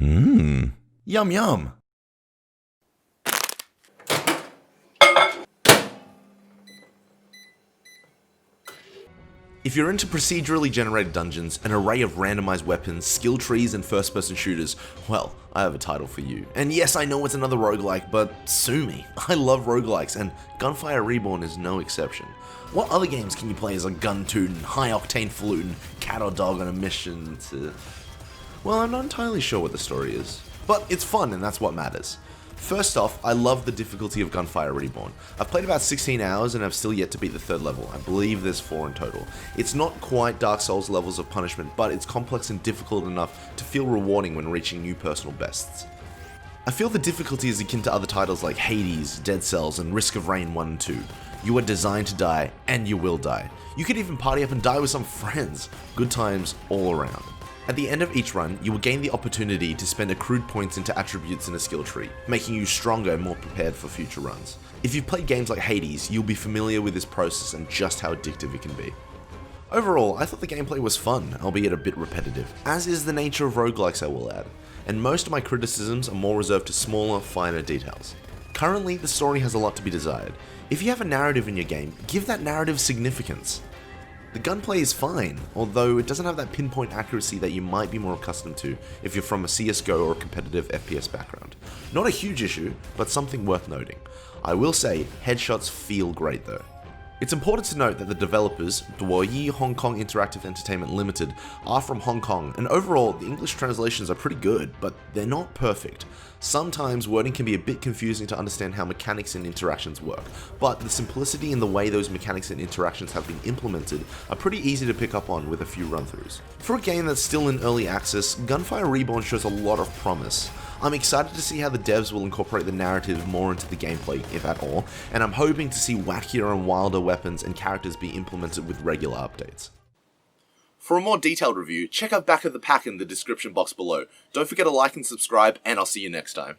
Yum yum. If you're into procedurally generated dungeons, an array of randomized weapons, skill trees, and first-person shooters, well, I have a title for you. And yes, I know it's another roguelike, but sue me. I love roguelikes, and Gunfire Reborn is no exception. What other games can you play as a gun-tootin', high-octane falutin', cat or dog on a mission to... Well, I'm not entirely sure what the story is. But it's fun, and that's what matters. First off, I love the difficulty of Gunfire Reborn. I've played about 16 hours and I've still yet to beat the 3rd level. I believe there's 4 in total. It's not quite Dark Souls levels of punishment, but it's complex and difficult enough to feel rewarding when reaching new personal bests. I feel the difficulty is akin to other titles like Hades, Dead Cells, and Risk of Rain 1 and 2. You are designed to die, and you will die. You could even party up and die with some friends. Good times all around. At the end of each run, you will gain the opportunity to spend accrued points into attributes in a skill tree, making you stronger and more prepared for future runs. If you've played games like Hades, you'll be familiar with this process and just how addictive it can be. Overall, I thought the gameplay was fun, albeit a bit repetitive, as is the nature of roguelikes, I will add, and most of my criticisms are more reserved to smaller, finer details. Currently, the story has a lot to be desired. If you have a narrative in your game, give that narrative significance. The gunplay is fine, although it doesn't have that pinpoint accuracy that you might be more accustomed to if you're from a CSGO or a competitive FPS background. Not a huge issue, but something worth noting. I will say, headshots feel great though. It's important to note that the developers, Duoyi Hong Kong Interactive Entertainment Limited, are from Hong Kong, and overall, the English translations are pretty good, but they're not perfect. Sometimes wording can be a bit confusing to understand how mechanics and interactions work, but the simplicity in the way those mechanics and interactions have been implemented are pretty easy to pick up on with a few run-throughs. For a game that's still in early access, Gunfire Reborn shows a lot of promise. I'm excited to see how the devs will incorporate the narrative more into the gameplay, if at all, and I'm hoping to see wackier and wilder weapons and characters be implemented with regular updates. For a more detailed review, check out back of the pack in the description box below. Don't forget to like and subscribe, and I'll see you next time.